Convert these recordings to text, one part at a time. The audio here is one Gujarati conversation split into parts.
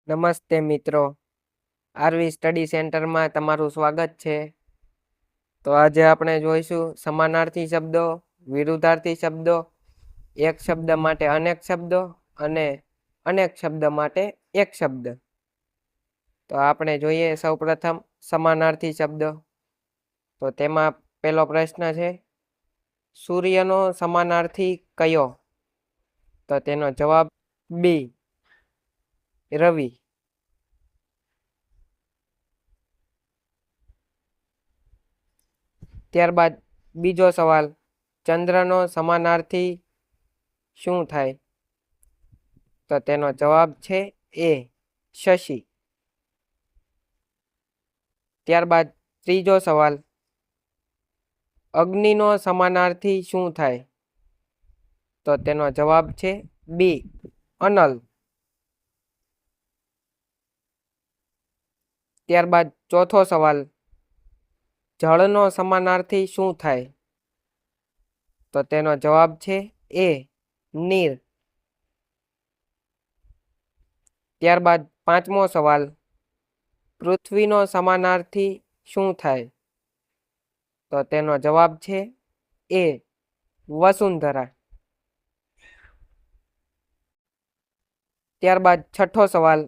નમસ્તે મિત્રો, આરવી સ્ટડી સેન્ટરમાં તમારું સ્વાગત છે. તો આજે આપણે જોઈશું સમાનાર્થી શબ્દો, વિરુદ્ધાર્થી શબ્દો, એક શબ્દ માટે અનેક શબ્દો અને અનેક શબ્દ માટે એક શબ્દ. તો આપણે જોઈએ સૌપ્રથમ સમાનાર્થી શબ્દ. તો તેમાં પહેલો પ્રશ્ન છે, સૂર્યનો સમાનાર્થી કયો? તો તેનો જવાબ બી, રવિ. ત્યારબાદ બીજો સવાલ, ચંદ્રનો સમાનાર્થી શું થાય? તો તેનો જવાબ છે એ, શશી. ત્યારબાદ ત્રીજો સવાલ, અગ્નિનો સમાનાર્થી શું થાય? તો તેનો જવાબ છે બી, અનલ. ત્યારબાદ ચોથો સવાલ, જળનો સમાનાર્થી શું થાય? તો તેનો જવાબ છે એ, નીર. ત્યારબાદ પાંચમો સવાલ, પૃથ્વીનો સમાનાર્થી શું થાય? તો તેનો જવાબ છે એ, વસુંધરા. ત્યારબાદ છઠ્ઠો સવાલ,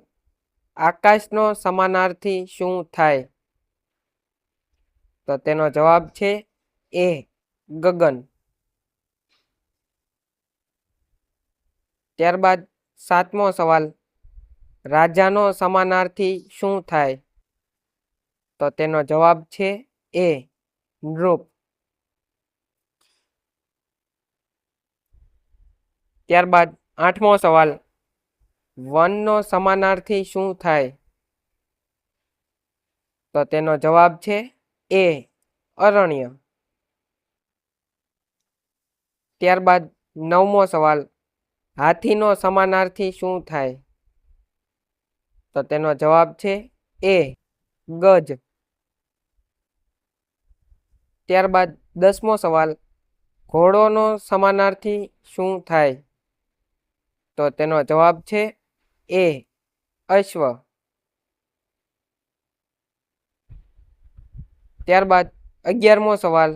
આકાશનો સમાનાર્થી શું થાય? તો તેનો જવાબ છે એ, ગગન. ત્યારબાદ સાતમો સવાલ, રાજાનો સમાનાર્થી શું થાય? તો તેનો જવાબ છે એ, નૃપ. ત્યારબાદ આઠમો સવાલ, વનનો સમાનાર્થી શું થાય? તો તેનો જવાબ છે એ, અરણ્ય. ત્યારબાદ નવમો સવાલ, હાથીનો સમાનાર્થી શું થાય? તો તેનો જવાબ છે એ, ગજ. ત્યારબાદ 10મો સવાલ, ઘોડોનો સમાનાર્થી શું થાય? તો તેનો જવાબ છે એ, અશ્વ. ત્યારબાદ 11મો સવાલ,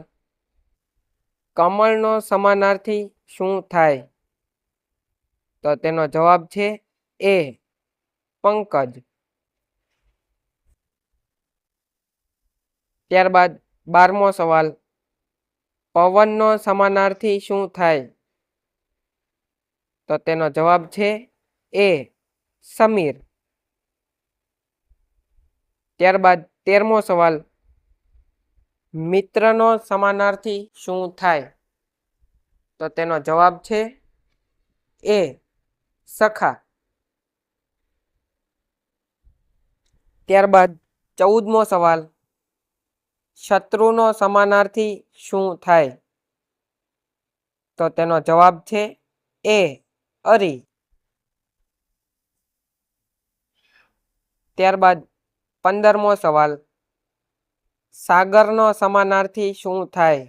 કમળનો સમાનાર્થી શું થાય? તો તેનો જવાબ છે એ, પંકજ. ત્યારબાદ 12મો સવાલ, પવનનો સમાનાર્થી શું થાય? તો તેનો જવાબ છે એ, સમીર. ત્યારબાદ 13મો સવાલ, મિત્રનો સમાનાર્થી શું થાય? તો તેનો જવાબ છે એ, સખા. ત્યારબાદ 14મો સવાલ, શત્રુનો સમાનાર્થી શું થાય? તો તેનો જવાબ છે એ, અરી. ત્યારબાદ 15મો સવાલ, સાગરનો સમાનાર્થી શું થાય?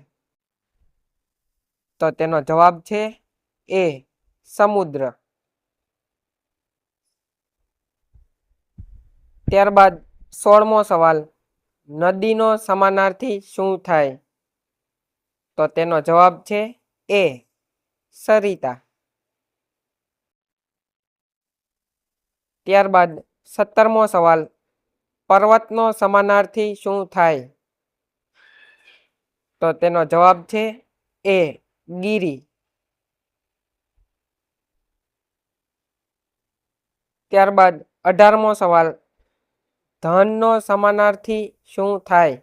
તો તેનો જવાબ છે એ, સમુદ્ર. ત્યારબાદ 16મો સવાલ, નદીનો સમાનાર્થી શું થાય? તો તેનો જવાબ છે એ, સરિતા. ત્યારબાદ 17મો સવાલ, પર્વતનો સમાનાર્થી શું થાય? તો તેનો જવાબ છે એ, ગિરી. ત્યારબાદ 18મો સવાલ, ધનનો સમાનાર્થી શું થાય?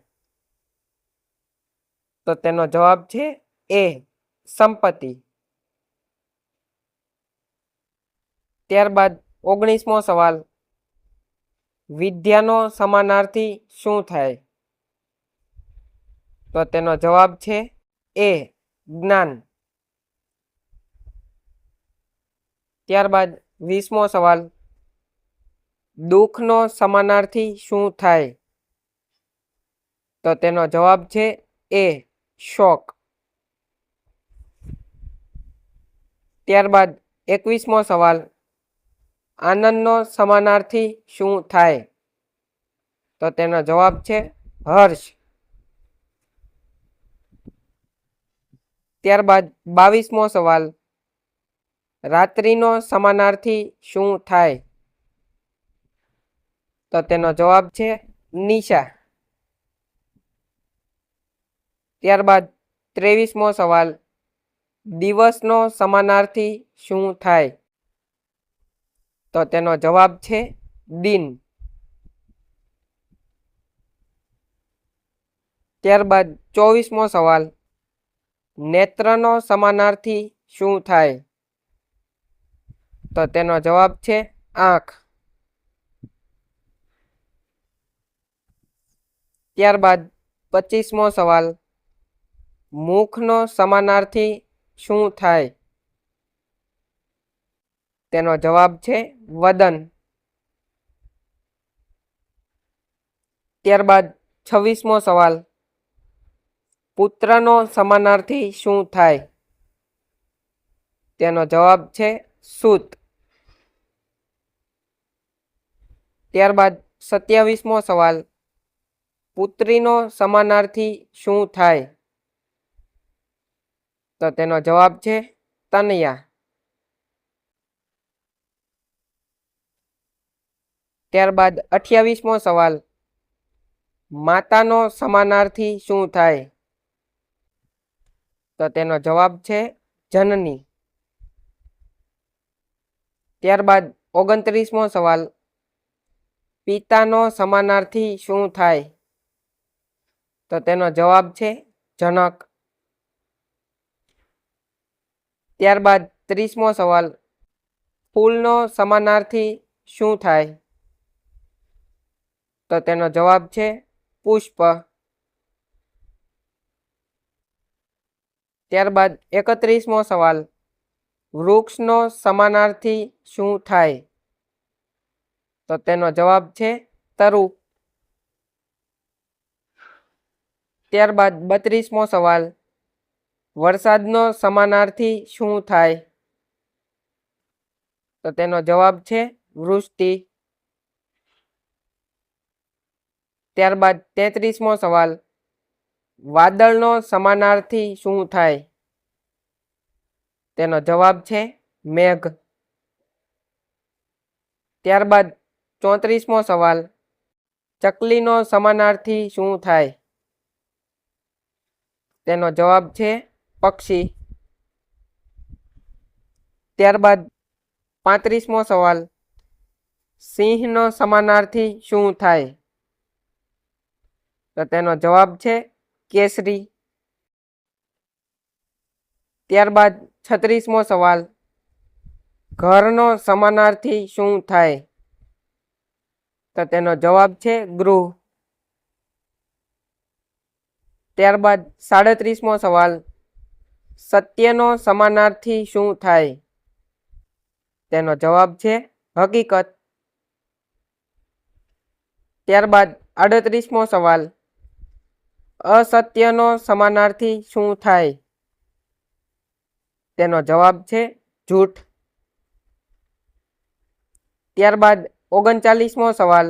તો તેનો જવાબ છે એ, સંપત્તિ. ત્યારબાદ 19મો સવાલ, વિદ્યાનો સમાનાર્થી શું થાય? તો તેનો જવાબ છે એ, જ્ઞાન. ત્યારબાદ 20મો સવાલ, દુઃખનો સમાનાર્થી શું થાય? તો તેનો જવાબ છે એ, શોક. ત્યારબાદ 21મો સવાલ, આનંદનો સમાનાર્થી શું થાય? તો તેનો જવાબ છે હર્ષ. ત્યારબાદ 22મો સવાલ, રાત્રિનો સમાનાર્થી શું થાય? તો તેનો જવાબ છે નિશા. ત્યારબાદ 23મો સવાલ, દિવસનો સમાનાર્થી શું થાય? તો તેનો જવાબ છે દિન. ત્યારબાદ 24મો સવાલ, નેત્રનો સમાનાર્થી શું થાય? તો તેનો જવાબ છે આંખ. ત્યારબાદ 25મો સવાલ, મુખનો સમાનાર્થી શું થાય? તેનો જવાબ છે વદન. ત્યારબાદ 26મો સવાલ, પુત્રનો સમાનાર્થી શું થાય? તેનો જવાબ છે સૂત. ત્યારબાદ 27મો સવાલ, પુત્રીનો સમાનાર્થી શું થાય? તો તેનો જવાબ છે તનયા. ત્યારબાદ 28મો સવાલ, માતાનો સમાનાર્થી શું થાય? તો તેનો જવાબ છે જનની. ત્યારબાદ 29મો સવાલ, પિતાનો સમાનાર્થી શું થાય? તો તેનો જવાબ છે જનક. ત્યારબાદ 30મો સવાલ, ફૂલનો સમાનાર્થી શું થાય? તો તેનો જવાબ છે પુષ્પ. ત્યારબાદ 31મો સવાલ, વૃક્ષનો સમાનાર્થી શું થાય? તો તેનો જવાબ છે તરુ. ત્યારબાદ 32મો સવાલ, વરસાદનો સમાનાર્થી શું થાય? તો તેનો જવાબ છે વૃષ્ટિ. ત્યારબાદ 33મો સવાલ, વાદળનો સમાનાર્થી શું થાય? તેનો જવાબ છે મેઘ. ત્યારબાદ 34મો સવાલ, ચકલીનો સમાનાર્થી શું થાય? તેનો જવાબ છે પક્ષી. ત્યારબાદ 35મો સવાલ, સિંહનો સમાનાર્થી શું થાય? તો તેનો જવાબ છે કેસરી. ત્યારબાદ 36મો સવાલ, ઘરનો સમાનાર્થી શું થાય? તો તેનો જવાબ છે ગૃહ. ત્યારબાદ 37મો સવાલ, સત્યનો સમાનાર્થી શું થાય? તેનો જવાબ છે હકીકત. ત્યારબાદ 38મો સવાલ, અસત્યનો સમાનાર્થી શું થાય? તેનો જવાબ છે જૂઠ. ત્યારબાદ 39મો સવાલ,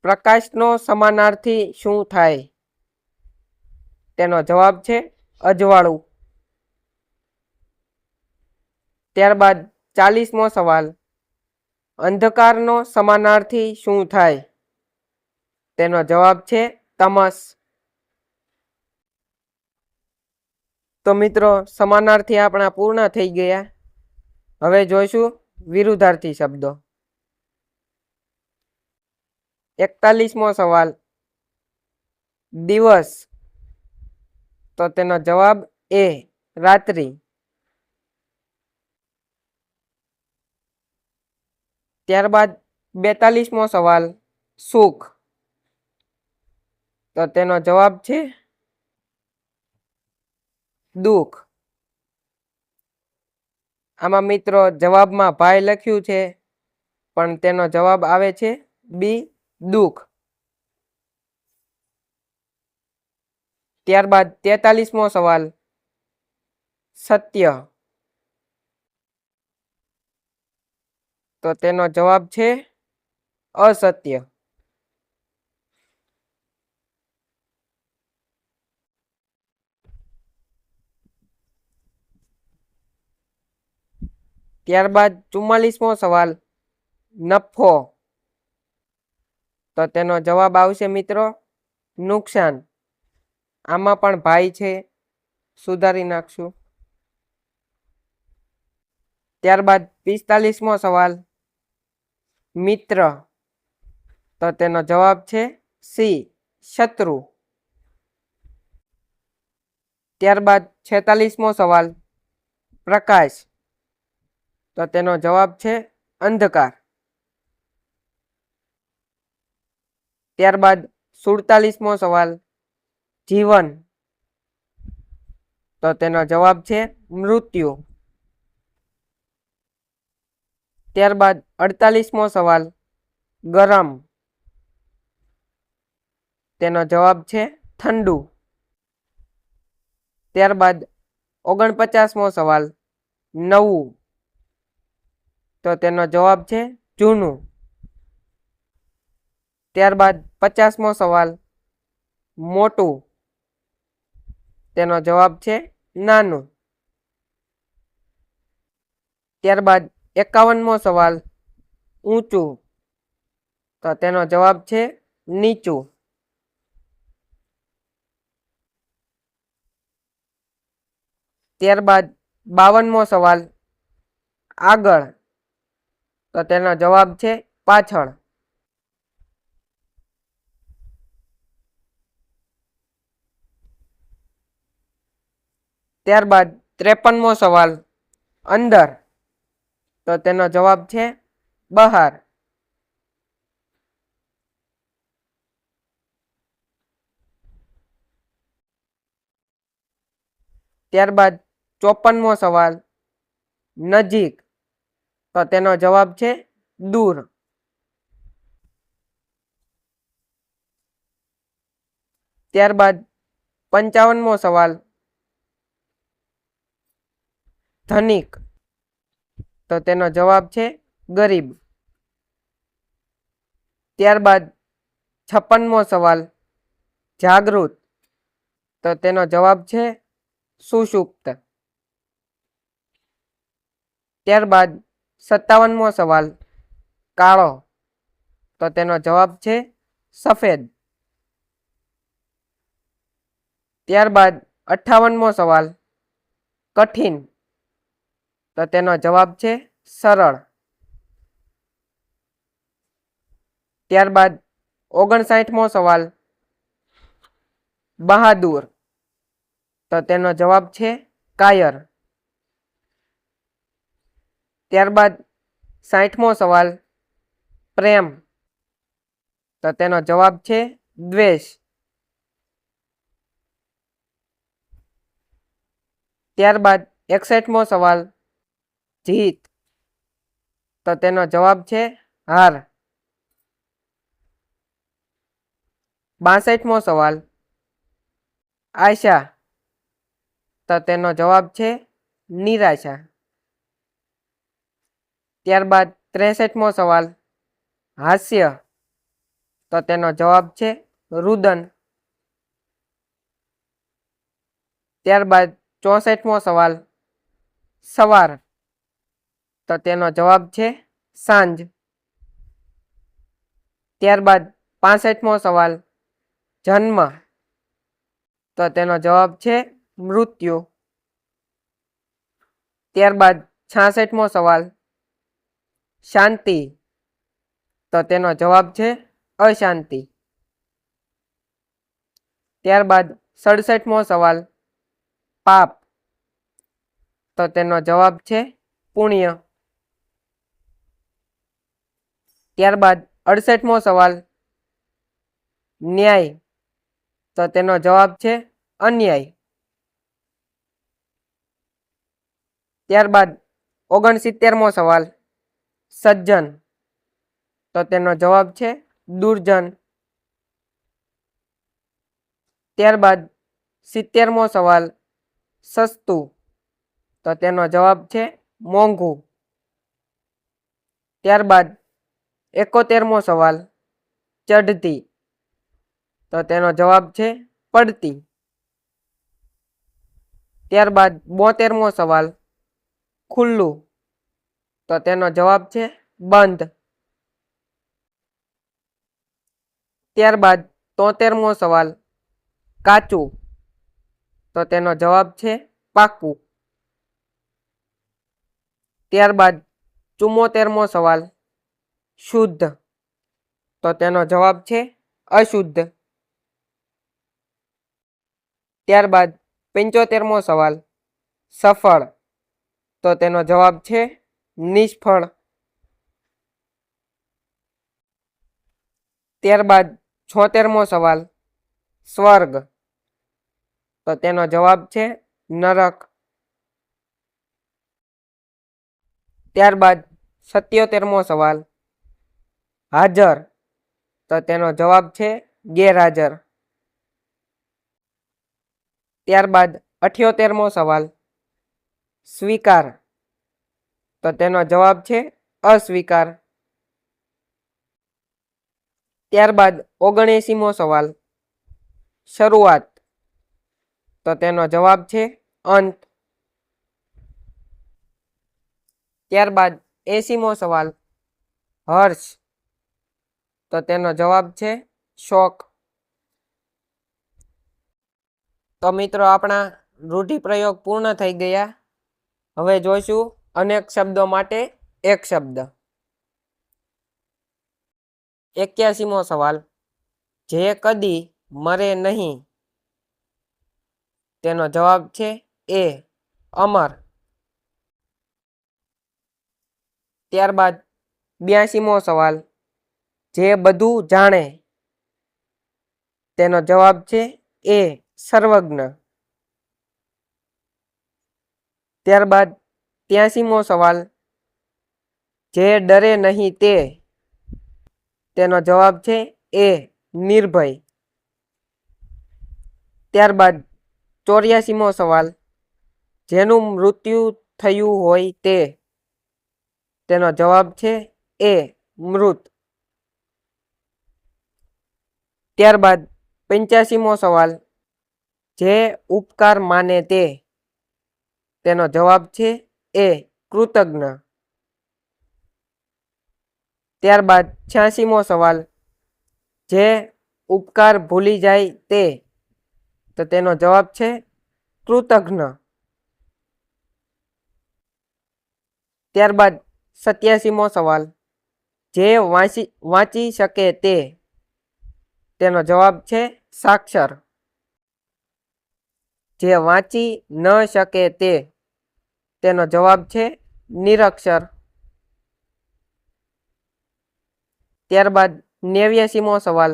પ્રકાશનો સમાનાર્થી શું થાય? તેનો જવાબ છે અજવાળું. ત્યારબાદ 40મો સવાલ, અંધકારનો સમાનાર્થી શું થાય? તેનો જવાબ છે તમસ. તો મિત્રો, સમાનાર્થી આપણા પૂર્ણ થઈ ગયા. હવે જોઈશું વિરુદ્ધાર્થી શબ્દો. 41મો સવાલ, દિવસ. તો તેનો જવાબ એ રાત્રિ. ત્યારબાદ 42મો સવાલ, સુખ. તો તેનો જવાબ છે દુઃખ. આમાં મિત્રો જવાબમાં ભાઈ લખ્યું છે, પણ તેનો જવાબ આવે છે બી દુઃખ. ત્યારબાદ 43મો સવાલ, સત્ય. તો તેનો જવાબ છે અસત્ય. ત્યારબાદ 44મો સવાલ, નફો. તો તેનો જવાબ આવશે મિત્રો નુકસાન. આમાં પણ ભાઈ છે, સુધારી નાખશું. ત્યારબાદ 45મો સવાલ, મિત્ર. તો તેનો જવાબ છે સી, શત્રુ. ત્યારબાદ 46મો સવાલ, પ્રકાશ. તો તેનો જવાબ છે અંધકાર. ત્યારબાદ 47મો સવાલ, જીવન. તો તેનો જવાબ છે મૃત્યુ. ત્યારબાદ 48મો સવાલ, ગરમ. તેનો જવાબ છે ઠંડુ. ત્યારબાદ 49મો સવાલ, નવું. તો તેનો જવાબ છે જૂનું. ત્યારબાદ 50મો સવાલ, મોટું. તેનો જવાબ છે નાનું. ત્યારબાદ 51મો સવાલ, ઊંચું. તો તેનો જવાબ છે નીચું. ત્યારબાદ 52મો સવાલ, આગળ. તો તેનો જવાબ છે પાછળ. ત્યારબાદ 53મો સવાલ, અંદર. તો તેનો જવાબ છે બહાર. ત્યારબાદ 54મો સવાલ, નજીક. તો તેનો જવાબ છે દૂર. ત્યારબાદ 55મો સવાલ, ધનિક. તો તેનો જવાબ છે ગરીબ. ત્યારબાદ 56મો સવાલ, જાગૃત. તો તેનો જવાબ છે સુષુપ્ત. ત્યારબાદ 57મો સવાલ, કાળો. તો તેનો જવાબ છે સફેદ. ત્યારબાદ 58મો સવાલ, કઠિન. તો તેનો જવાબ છે સરળ. ત્યારબાદ 59મો સવાલ, બહાદુર. તો તેનો જવાબ છે કાયર. ત્યારબાદ 60મો સવાલ, પ્રેમ. તો તેનો જવાબ છે દ્વેષ. ત્યારબાદ 61મો સવાલ, જીત. તો તેનો જવાબ છે હાર. 62મો સવાલ, આશા. તો તેનો જવાબ છે નિરાશા. ત્યારબાદ 63મો સવાલ, હાસ્ય. તો તેનો જવાબ છે રુદન. ત્યારબાદ 64મો સવાલ, સવાર. તો તેનો જવાબ છે સાંજ. ત્યારબાદ 65મો સવાલ, જન્મ. તો તેનો જવાબ છે મૃત્યુ. ત્યારબાદ 66મો સવાલ, શાંતિ. તો તેનો જવાબ છે અશાંતિ. ત્યારબાદ 67મો સવાલ, પાપ. તો તેનો જવાબ છે પુણ્ય. ત્યારબાદ 68મો સવાલ, ન્યાય. તો તેનો જવાબ છે અન્યાય. ત્યારબાદ 69મો સવાલ, સજ્જન. તો તેનો જવાબ છે દુર્જન. ત્યારબાદ 70મો સવાલ, સસ્તું. તો તેનો જવાબ છે મોંઘું. ત્યારબાદ 71મો સવાલ ચઢતી, તો તેનો જવાબ છે પડતી. ત્યારબાદ 72મો સવાલ ખુલ્લું, તો તેનો જવાબ છે બંધ. ત્યારબાદ 73મો સવાલ કાચું, તો તેનો જવાબ છે પાકું. ત્યારબાદ 74મો સવાલ શુદ્ધ, તો તેનો જવાબ છે અશુદ્ધ. ત્યારબાદ 75મો સવાલ સફળ, તો તેનો જવાબ છે નિષ્ફળ. ત્યારબાદ 76મો સવાલ સ્વર્ગ, તો તેનો જવાબ છે નરક. ત્યારબાદ 77મો સવાલ હાજર, તો તેનો જવાબ છે ગેરહાજર. ત્યારબાદ 78મો સવાલ સ્વીકાર, તો તેનો જવાબ છે અસ્વીકાર. ત્યારબાદ 79મો સવાલ શરૂઆત, તો તેનો જવાબ છે અંત. ત્યારબાદ 80મો સવાલ હર્ષ, તો તેનો જવાબ છે શોક. તો મિત્રો આપણા રૂઢિપ્રયોગ પૂર્ણ થઈ ગયા. હવે જોઈશું અનેક શબ્દો માટે એક શબ્દ. 81મો સવાલ જે કદી મરે નહીં, તેનો જવાબ છે એ અમર. ત્યારબાદ 82મો સવાલ જે બધું જાણે, તેનો જવાબ છે એ સર્વજ્ઞ. ત્યારબાદ 83મો સવાલ જે ડરે નહીં તે, તેનો જવાબ છે એ નિર્ભય. ત્યારબાદ 84મો સવાલ જેનું મૃત્યુ થયું હોય તે, તેનો જવાબ છે એ મૃત. ત્યારબાદ 85મો સવાલ જે ઉપકાર માને તે, તેનો જવાબ છે એ કૃતજ્ઞ. ત્યારબાદ 86મો સવાલ જે ઉપકાર ભૂલી જાય તે, તો તેનો જવાબ છે કૃતજ્ઞ. ત્યારબાદ 87મો સવાલ જે વાંચી શકે તે, તેનો જવાબ છે સાક્ષર. જે વાંચી ન શકે તે, તેનો જવાબ છે નિરક્ષર. ત્યારબાદ 89મો સવાલ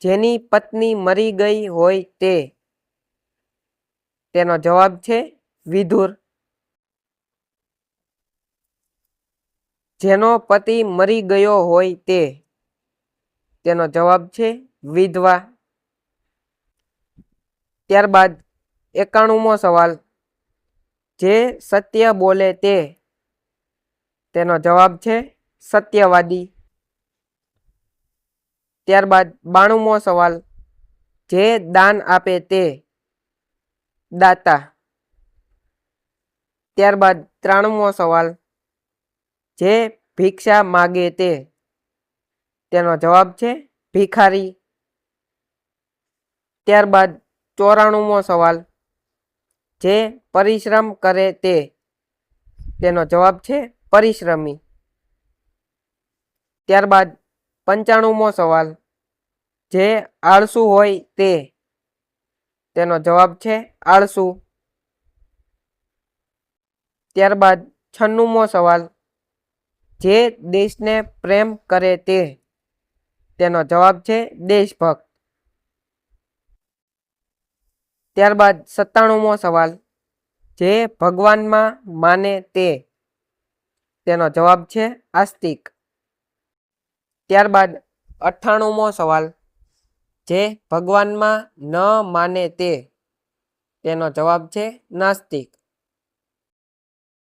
જેની પત્ની મરી ગઈ હોય તે, તેનો જવાબ છે વિધુર. જેનો પતિ મરી ગયો હોય તે, તેનો જવાબ છે વિધવા. ત્યારબાદ 91મો સવાલ જે સત્ય બોલે તે, તેનો જવાબ છે સત્યવાદી. ત્યારબાદ 92મો સવાલ જે દાન આપે તે, દાતા. ત્યારબાદ 93મો સવાલ જે ભિક્ષા માગે તે, તેનો જવાબ છે ભિખારી. ત્યારબાદ 94મો સવાલ જે પરિશ્રમ કરે તે, તેનો જવાબ છે પરિશ્રમી. ત્યારબાદ 95મો સવાલ જે આળસુ હોય તે, તેનો જવાબ છે આળસુ. ત્યારબાદ 96મો સવાલ જે દેશને પ્રેમ કરે તે, તેનો જવાબ છે દેશભક્ત. ત્યારબાદ 97મો સવાલ જે ભગવાનમાં માને તે, તેનો જવાબ છે આસ્તિક. ત્યારબાદ 98મો સવાલ જે ભગવાનમાં ન માને તે, તેનો જવાબ છે નાસ્તિક.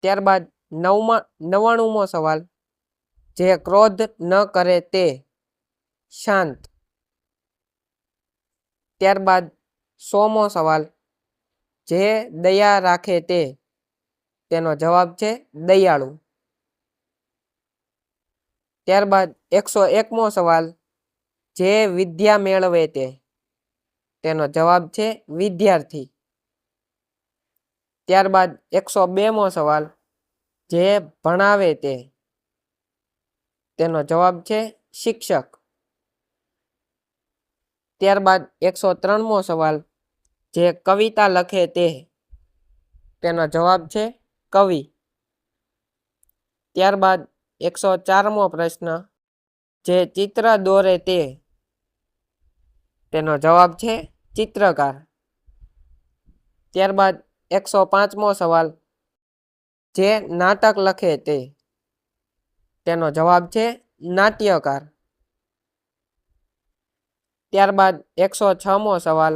ત્યારબાદ 99મો સવાલ જે ક્રોધ ન કરે તે શાંત. ત્યારબાદ 100મો સવાલ, જે દયા રાખે તે, તેનો જવાબ છે દયાળુ. ત્યારબાદ 101મો સવાલ, જે વિદ્યા મેળવે તે, તેનો જવાબ છે વિદ્યાર્થી. ત્યારબાદ 102મો સવાલ, જે ભણાવે તે, તેનો જવાબ છે શિક્ષક. ત્યારબાદ 103મો સવાલ, જે કવિતા લખે તે, તેનો જવાબ છે કવિ. ત્યારબાદ 104મો પ્રશ્ન, જે ચિત્ર દોરે તે, તેનો જવાબ છે ચિત્રકાર. ત્યારબાદ 105મો સવાલ, જે નાટક લખે તે, તેનો જવાબ છે નાટ્યકાર. ત્યારબાદ 106મો સવાલ,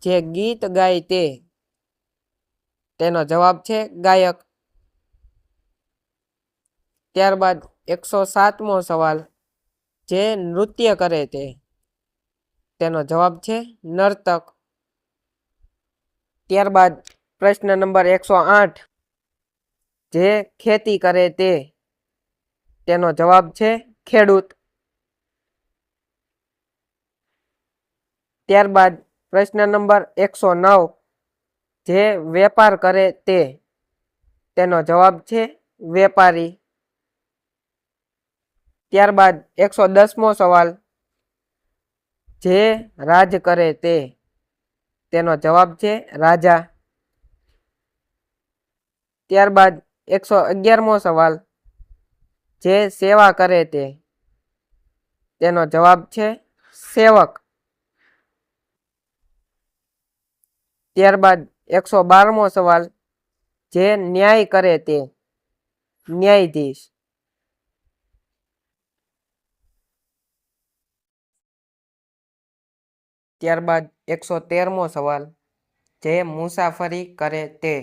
જે ગીત ગાય તે, તેનો જવાબ છે ગાયક. ત્યારબાદ 107મો સવાલ, જે નૃત્ય કરે તે, તેનો જવાબ છે નર્તક. ત્યારબાદ પ્રશ્ન નંબર 108, જે ખેતી કરે તે, તેનો જવાબ છે ખેડૂત. ત્યારબાદ પ્રશ્ન નંબર 109, જે વેપાર કરે તે, તેનો જવાબ છે વેપારી. ત્યારબાદ 110મો સવાલ, જે રાજ કરે તે, તેનો જવાબ છે રાજા. ત્યારબાદ 111મો સવાલ, જે સેવા કરે તે, તેનો જવાબ છે સેવક. ત્યારબાદ 112મો સવાલ, જે ન્યાય કરે તે, ન્યાયાધીશ. ત્યારબાદ 113મો સવાલ, જે મુસાફરી કરે તે,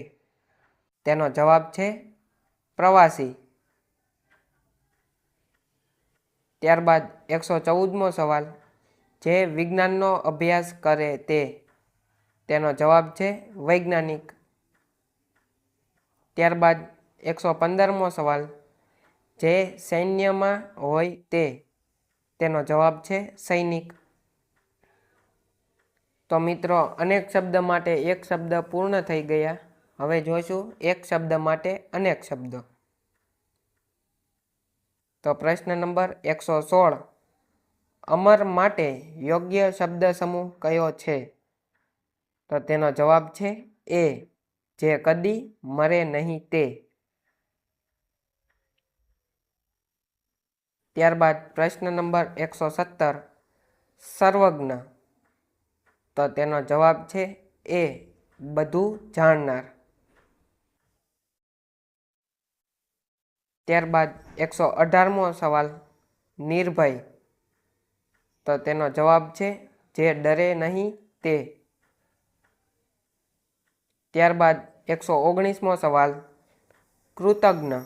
તેનો જવાબ છે પ્રવાસી. ત્યારબાદ 114મો સવાલ, જે વિજ્ઞાનનો અભ્યાસ કરે તે, તેનો જવાબ છે વૈજ્ઞાનિક. ત્યારબાદ 115મો સવાલ, જે સૈન્યમાં હોય તે, તેનો જવાબ છે સૈનિક. તો મિત્રો, અનેક શબ્દ માટે એક શબ્દ પૂર્ણ થઈ ગયા. હવે જોઈશું એક શબ્દ માટે અનેક શબ્દો. તો પ્રશ્ન નંબર 116, અમર માટે યોગ્ય શબ્દ સમૂહ કયો છે? તો તેનો જવાબ છે એ, જે કદી મરે નહીં તે. ત્યારબાદ પ્રશ્ન નંબર 117, સર્વજ્ઞ. તો તેનો જવાબ છે એ, બધું જાણનાર. ત્યારબાદ 118મો સવાલ, નિર્ભય. તો તેનો જવાબ છે જે ડરે નહીં તે. ત્યારબાદ 119મો સવાલ, કૃતજ્ઞ.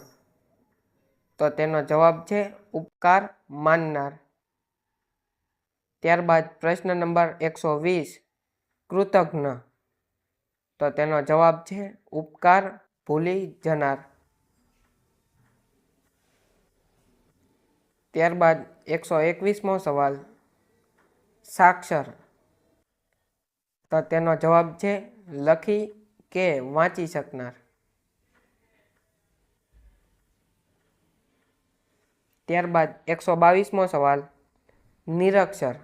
તો તેનો જવાબ છે ઉપકાર માનનાર. ત્યારબાદ પ્રશ્ન નંબર 120, કૃતજ્ઞ. તો તેનો જવાબ છે ઉપકાર ભૂલી જનાર. ત્યારબાદ 121મો સવાલ, સાક્ષર. તો તેનો જવાબ છે લખી કે વાંચી શકનાર. ત્યારબાદ 122મો સવાલ, નિરક્ષર.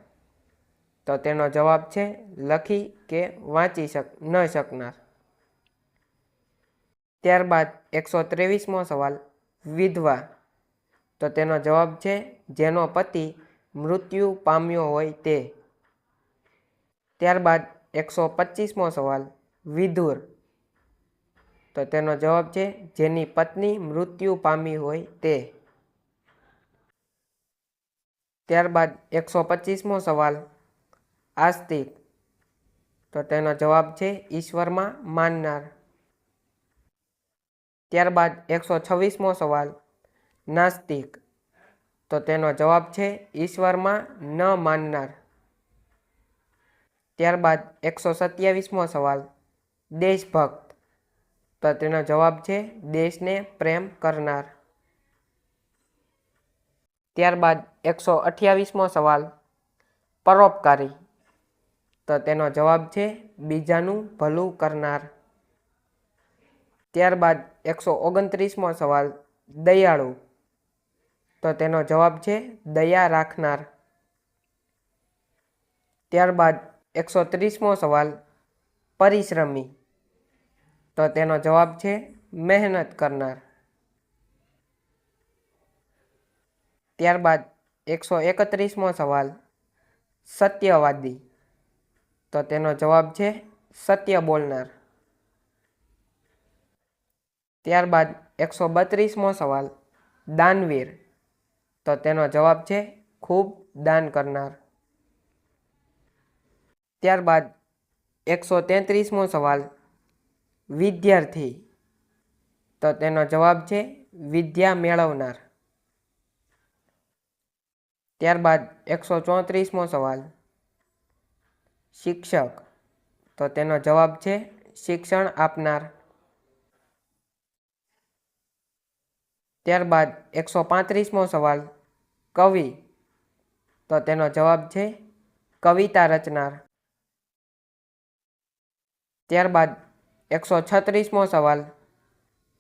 તો તેનો જવાબ છે લખી કે વાંચી ન શકનાર. ત્યારબાદ 123મો સવાલ, વિધવા. તો તેનો જવાબ છે જેનો પતિ મૃત્યુ પામ્યો હોય તે. ત્યારબાદ 125મો સવાલ, વિધુર. તો તેનો જવાબ છે જેની પત્ની મૃત્યુ પામી હોય તે. ત્યારબાદ 125મો સવાલ, આસ્તિક. તો તેનો જવાબ છે ઈશ્વરમાં માનનાર. ત્યારબાદ 126મો સવાલ, નાસ્તિક. તો તેનો જવાબ છે ઈશ્વરમાં ન માનનાર. ત્યારબાદ 127મો સવાલ, દેશભક્ત. તો તેનો જવાબ છે દેશને પ્રેમ કરનાર. ત્યારબાદ 128મો સવાલ, પરોપકારી. તો તેનો જવાબ છે બીજાનું ભલું કરનાર. ત્યારબાદ 129મો સવાલ, દયાળુ. તો તેનો જવાબ છે દયા રાખનાર. ત્યારબાદ 130મો સવાલ, પરિશ્રમી. તો તેનો જવાબ છે મહેનત કરનાર. ત્યારબાદ 131મો સવાલ, સત્યવાદી. તો તેનો જવાબ છે સત્ય બોલનાર. ત્યારબાદ 132મો સવાલ, દાનવીર. તો તેનો જવાબ છે ખૂબ દાન કરનાર. ત્યારબાદ 133મો સવાલ, વિદ્યાર્થી. તો તેનો જવાબ છે વિદ્યા મેળવનાર. ત્યારબાદ 134મો સવાલ, શિક્ષક. તો તેનો જવાબ છે શિક્ષણ આપનાર. ત્યારબાદ 135મો સવાલ, કવિ. તો તેનો જવાબ છે કવિતા રચનાર. ત્યારબાદ 136મો સવાલ,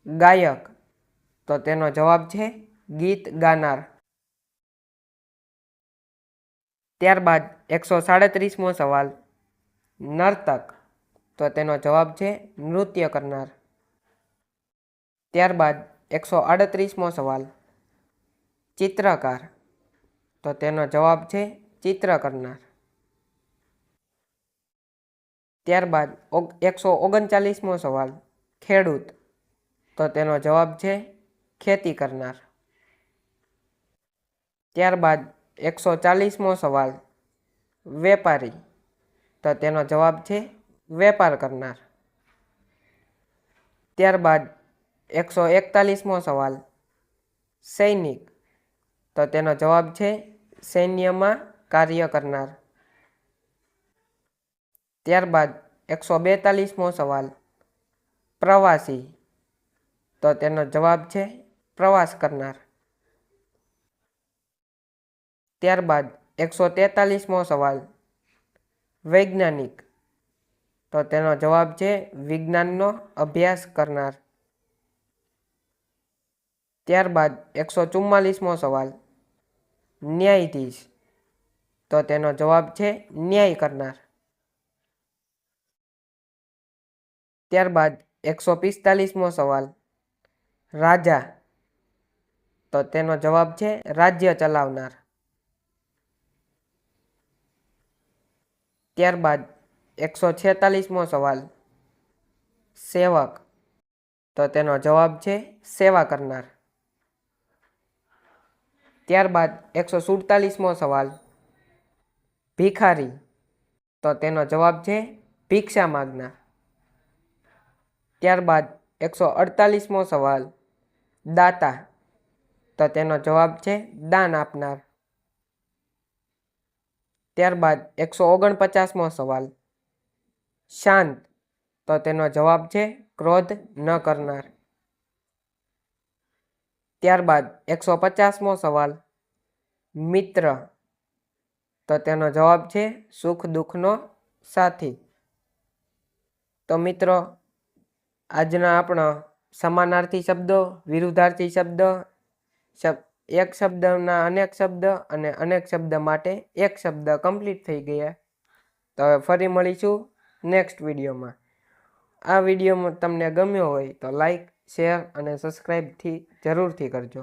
ગાયક. તો તેનો જવાબ છે ગીત ગાનાર. ત્યારબાદ 137મો સવાલ, નર્તક. તો તેનો જવાબ છે નૃત્ય કરનાર. ત્યારબાદ 138મો સવાલ, ચિત્રકાર. તો તેનો જવાબ છે ચિત્ર કરનાર. ત્યારબાદ 139મો સવાલ, ખેડૂત. તો તેનો જવાબ છે ખેતી કરનાર. ત્યારબાદ 140મો સવાલ, વેપારી. તો તેનો જવાબ છે વેપાર કરનાર. ત્યારબાદ 141મો સવાલ, સૈનિક. તો તેનો જવાબ છે સૈન્યમાં કાર્ય કરનાર. ત્યારબાદ 142મો સવાલ, પ્રવાસી. તો તેનો જવાબ છે પ્રવાસ કરનાર. ત્યારબાદ 143મો સવાલ, વૈજ્ઞાનિક. તો તેનો જવાબ છે વિજ્ઞાનનો અભ્યાસ કરનાર. ત્યારબાદ 144મો સવાલ, ન્યાયાધીશ. તો તેનો જવાબ છે ન્યાય કરનાર. ત્યારબાદ 145મો સવાલ, રાજા. તો તેનો જવાબ છે રાજ્ય ચલાવનાર. ત્યારબાદ 146મો સવાલ, સેવક. તો તેનો જવાબ છે સેવા કરનાર. ત્યારબાદ 147મો સવાલ, ભિખારી. તો તેનો જવાબ છે ભિક્ષા માગનાર. ત્યારબાદ 148મો સવાલ, દાતા. તો તેનો જવાબ છે દાન આપનાર. ત્યારબાદ 149મો સવાલ, શાંત. તો તેનો જવાબ છે ક્રોધ ન કરનાર. ત્યારબાદ 150મો સવાલ, મિત્ર. તો તેનો જવાબ છે સુખ દુઃખનો સાથી. તો મિત્રો, આજના આપણા સમાનાર્થી શબ્દો, વિરુદ્ધાર્થી શબ્દ, એક શબ્દના અનેક શબ્દ અને અનેક શબ્દ માટે એક શબ્દ કમ્પ્લીટ થઈ ગયા. તો હવે ફરી મળીશું નેક્સ્ટ વિડીયોમાં. આ વિડીયો તમને ગમ્યો હોય તો લાઈક, શેર અને સબસ્ક્રાઈબથી જરૂરથી કરજો.